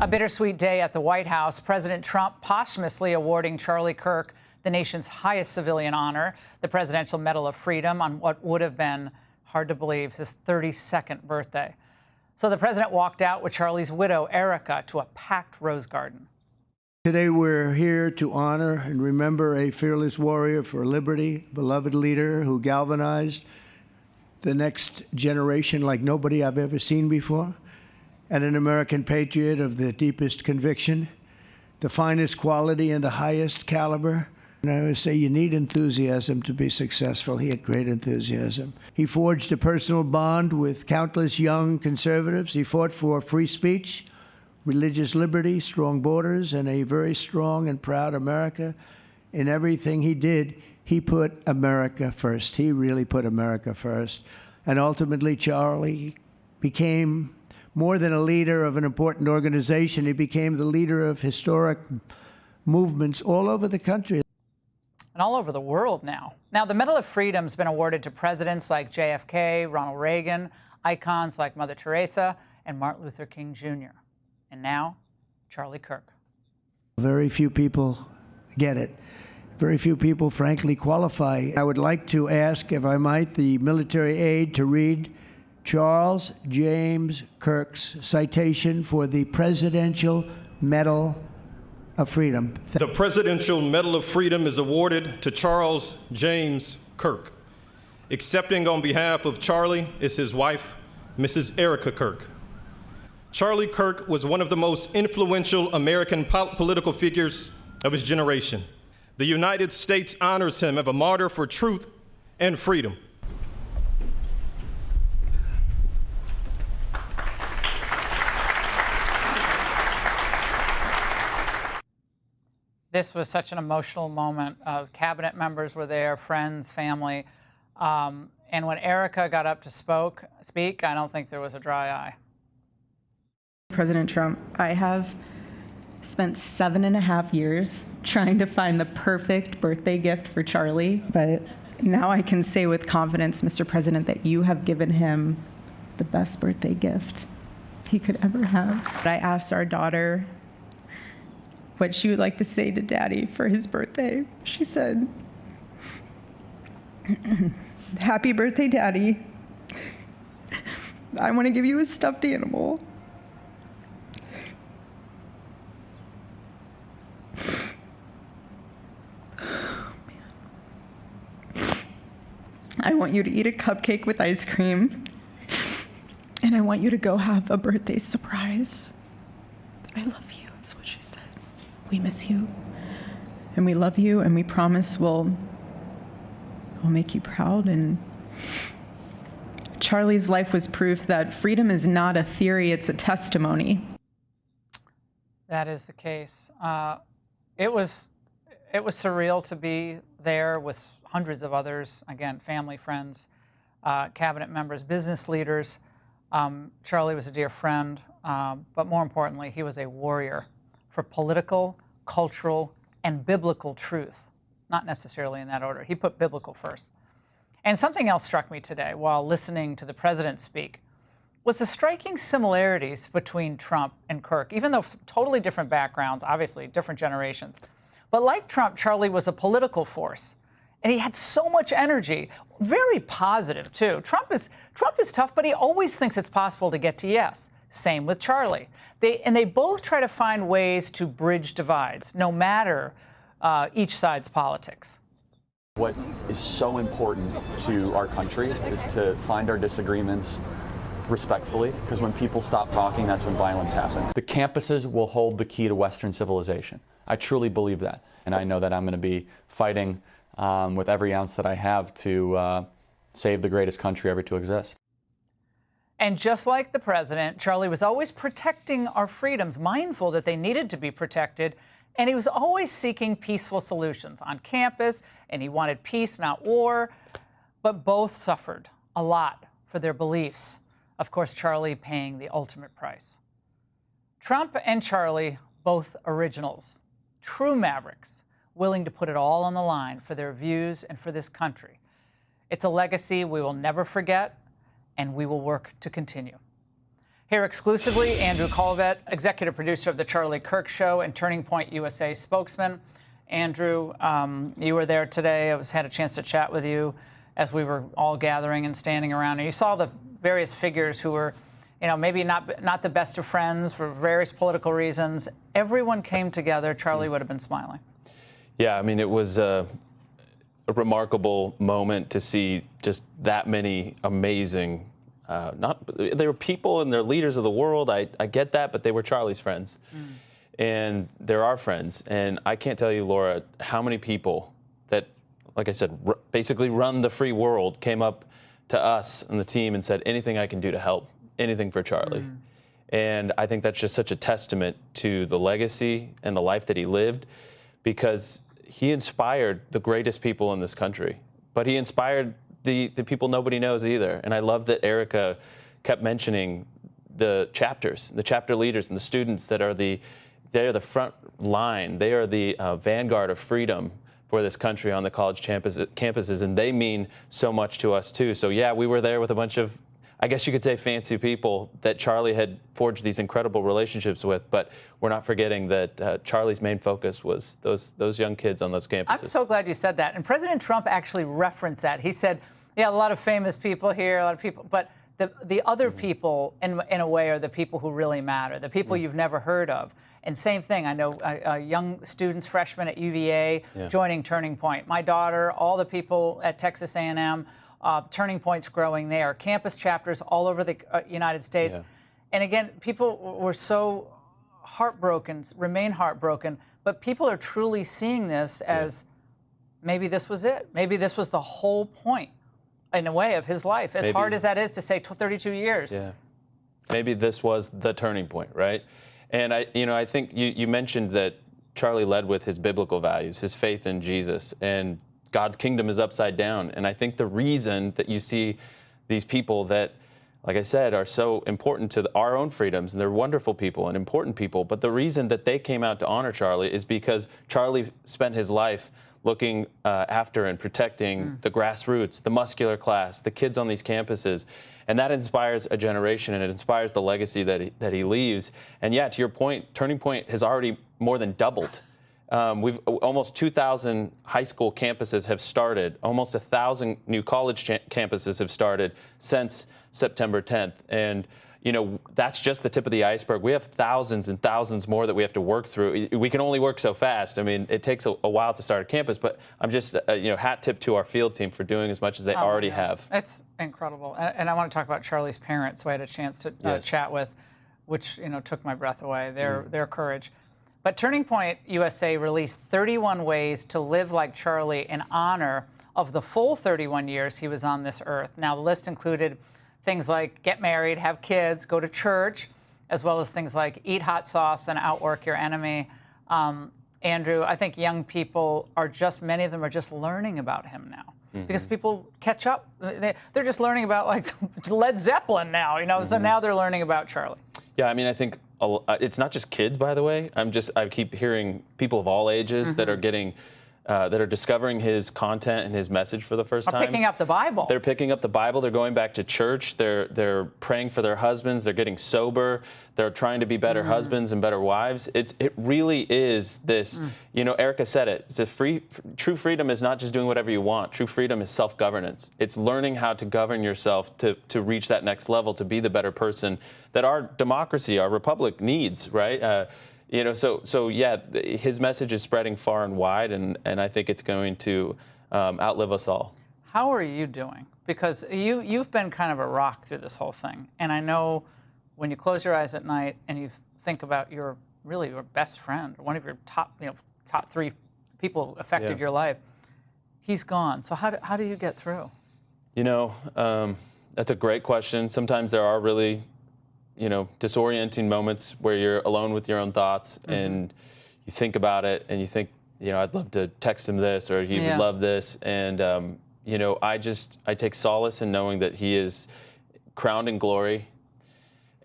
A bittersweet day at the White House. President Trump posthumously awarding Charlie Kirk the nation's highest civilian honor, the Presidential Medal of Freedom, on what would have been, hard to believe, his 32nd birthday. So the president walked out with Charlie's widow, Erica, to a packed rose garden. Today we're here to honor and remember a fearless warrior for liberty, beloved leader who galvanized the next generation like nobody I've ever seen before, and an American patriot of the deepest conviction, the finest quality and the highest caliber. And I always say you need enthusiasm to be successful. He had great enthusiasm. He forged a personal bond with countless young conservatives. He fought for free speech, religious liberty, strong borders, and a very strong and proud America. In everything he did, he put America first. He really put America first. And ultimately, Charlie became more than a leader of an important organization. He became the leader of historic movements all over the country. And all over the world now. Now, the Medal of Freedom's been awarded to presidents like JFK, Ronald Reagan, icons like Mother Teresa, and Martin Luther King Jr. And now, Charlie Kirk. Very few people get it. Very few people, frankly, qualify. I would like to ask, if I might, the military aide to read Charles James Kirk's citation for the Presidential Medal of Freedom. The Presidential Medal of Freedom is awarded to Charles James Kirk. Accepting on behalf of Charlie is his wife, Mrs. Erica Kirk. Charlie Kirk was one of the most influential American political figures of his generation. The United States honors him as a martyr for truth and freedom. This was such an emotional moment. Cabinet members were there, friends, family. And when Erica got up to speak, I don't think there was a dry eye. President Trump, I have spent 7.5 years trying to find the perfect birthday gift for Charlie, but now I can say with confidence, Mr. President, that you have given him the best birthday gift he could ever have. I asked our daughter what she would like to say to Daddy for his birthday. She said, "Happy birthday, Daddy. I want to give you a stuffed animal." I want you to eat a cupcake with ice cream, and I want you to go have a birthday surprise. I love you, is what she said. We miss you, and we love you, and we promise we'll make you proud. And Charlie's life was proof that freedom is not a theory, it's a testimony. That is the case. It was surreal to be there with hundreds of others, again, family, friends, cabinet members, business leaders. Charlie was a dear friend, but more importantly, he was a warrior for political, cultural, and biblical truth, not necessarily in that order. He put biblical first. And something else struck me today while listening to the president speak was the striking similarities between Trump and Kirk, even though totally different backgrounds, obviously different generations. But like Trump, Charlie was a political force, and he had so much energy, very positive too. Trump is tough, but he always thinks it's possible to get to yes. Same with Charlie. They both try to find ways to bridge divides, no matter each side's politics. What is so important to our country is to find our disagreements respectfully, because when people stop talking, that's when violence happens. The campuses will hold the key to Western civilization. I truly believe that, and I know that I'm going to be fighting with every ounce that I have to save the greatest country ever to exist. And just like the president, Charlie was always protecting our freedoms, mindful that they needed to be protected, and he was always seeking peaceful solutions on campus, and he wanted peace, not war. But both suffered a lot for their beliefs. Of course, Charlie paying the ultimate price. Trump and Charlie, both originals, true mavericks, willing to put it all on the line for their views and for this country. It's a legacy we will never forget, and we will work to continue. Here exclusively, Andrew Kolvet, executive producer of The Charlie Kirk Show and Turning Point USA spokesman. Andrew, you were there today. I had a chance to chat with you as we were all gathering and standing around. And you saw the various figures who were, maybe not the best of friends for various political reasons. Everyone came together. Charlie would have been smiling. Yeah, I mean, it was a remarkable moment to see just that many amazing they were people and they're leaders of the world. I get that, but they were Charlie's friends. And they're our friends. And I can't tell you, Laura, how many people that, like I said, basically run the free world came up to us and the team and said, anything I can do to help, anything for Charlie. And I think that's just such a testament to the legacy and the life that he lived, because he inspired the greatest people in this country. But he inspired the people nobody knows either. And I love that Erica kept mentioning the chapters, the chapter leaders and the students that are they are the front line. They are the vanguard of freedom for this country on the college campuses, and they mean so much to us too. So yeah, we were there with a bunch of, I guess you could say, fancy people that Charlie had forged these incredible relationships with, but we're not forgetting that Charlie's main focus was those young kids on those campuses. I'm so glad you said that. And President Trump actually referenced that. He said, yeah, a lot of famous people here, a lot of people, but the other people, in a way, are the people who really matter, the people you've never heard of. And same thing, I know young students, freshmen at UVA, joining Turning Point. My daughter, all the people at Texas A&M, Turning Point's growing there. Campus chapters all over the United States. And again, people were so heartbroken, remain heartbroken, but people are truly seeing this as maybe this was it. Maybe this was the whole point, in a way, of his life. As hard as that is to say, 32 years. Yeah. Maybe this was the turning point, right? And I think you mentioned that Charlie led with his biblical values, his faith in Jesus, and God's kingdom is upside down. And I think the reason that you see these people that, like I said, are so important to our own freedoms, and they're wonderful people and important people, but the reason that they came out to honor Charlie is because Charlie spent his life looking after and protecting the grassroots, the muscular class, the kids on these campuses. And that inspires a generation, and it inspires the legacy that he leaves. And yeah, to your point, Turning Point has already more than doubled. We've almost 2,000 high school campuses have started. Almost 1,000 new college campuses have started since September 10th. And that's just the tip of the iceberg. We have thousands and thousands more that we have to work through. We can only work so fast. I mean, it takes a while to start a campus, but I'm just, hat tip to our field team for doing as much as they already have. It's incredible. And I want to talk about Charlie's parents, who I had a chance to chat with, which, took my breath away, their courage. But Turning Point USA released 31 ways to live like Charlie in honor of the full 31 years he was on this earth. Now, the list included things like get married, have kids, go to church, as well as things like eat hot sauce and outwork your enemy. Andrew, I think young people many of them are just learning about him now. Because people catch up. They're just learning about Led Zeppelin now, so now they're learning about Charlie. Yeah, I mean, I think it's not just kids, by the way. I keep hearing people of all ages that are getting that are discovering his content and his message for the first time. Picking up the Bible. They're picking up the Bible. They're going back to church. They're praying for their husbands. They're getting sober. They're trying to be better husbands and better wives. It really is this. Erica said it. It's true freedom is not just doing whatever you want. True freedom is self-governance. It's learning how to govern yourself to reach that next level, to be the better person that our democracy, our republic needs. Right. His message is spreading far and wide, and I think it's going to outlive us all. How are you doing? Because you've been kind of a rock through this whole thing, and I know when you close your eyes at night and you think about your best friend, one of your top 3 people who affected your life, he's gone. So how do you get through? That's a great question. Sometimes there are really disorienting moments where you're alone with your own thoughts and you think about it and you think, I'd love to text him this, or he would love this. And, I take solace in knowing that he is crowned in glory.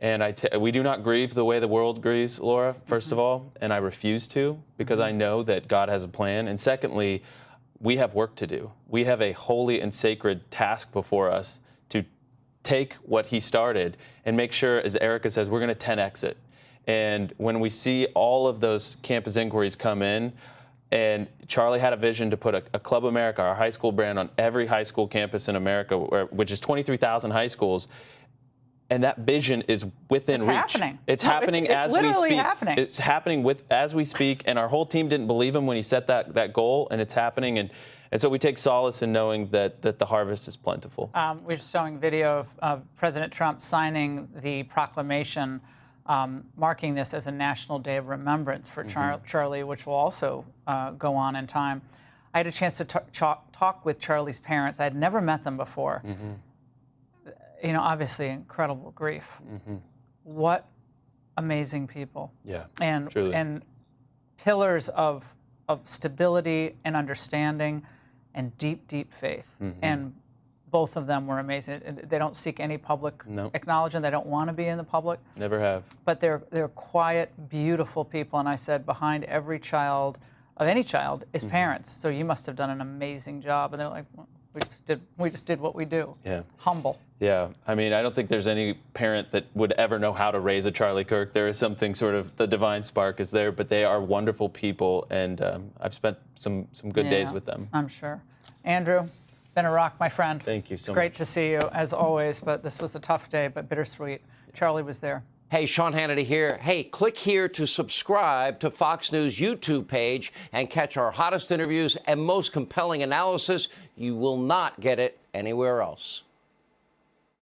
And we do not grieve the way the world grieves, Laura, first of all, and I refuse to, because I know that God has a plan. And secondly, we have work to do. We have a holy and sacred task before us to take what he started and make sure, as Erica says, we're going to 10X it. And when we see all of those campus inquiries come in, and Charlie had a vision to put a Club America, our high school brand, on every high school campus in America, which is 23,000 high schools. And that vision is within reach. Happening. It's No, happening it's as we literally speak. happening. It's happening as we speak. And our whole team didn't believe him when he set that goal, and it's happening. And so we take solace in knowing that the harvest is plentiful. We're showing video of President Trump signing the proclamation marking this as a National Day of Remembrance for Charlie, which will also go on in time. I had a chance to talk with Charlie's parents. I had never met them before. You know, obviously incredible grief. What amazing people. Yeah, and truly. And pillars of stability and understanding and deep, deep faith. And both of them were amazing. They don't seek any public acknowledgement. They don't want to be in the public. Never have. But they're quiet, beautiful people. And I said, behind every child, of any child, is parents. So you must have done an amazing job. And they're like, well, we just did what we do. Yeah. Humble. Yeah. I mean, I don't think there's any parent that would ever know how to raise a Charlie Kirk. There is something sort of, the divine spark is there, but they are wonderful people. And I've spent some good days with them. I'm sure. Andrew, been a rock, my friend. Thank you so much. It's great to see you, as always, but this was a tough day, but bittersweet. Charlie was there. Hey, Sean Hannity here. Hey, click here to subscribe to Fox News YouTube page and catch our hottest interviews and most compelling analysis. You will not get it anywhere else.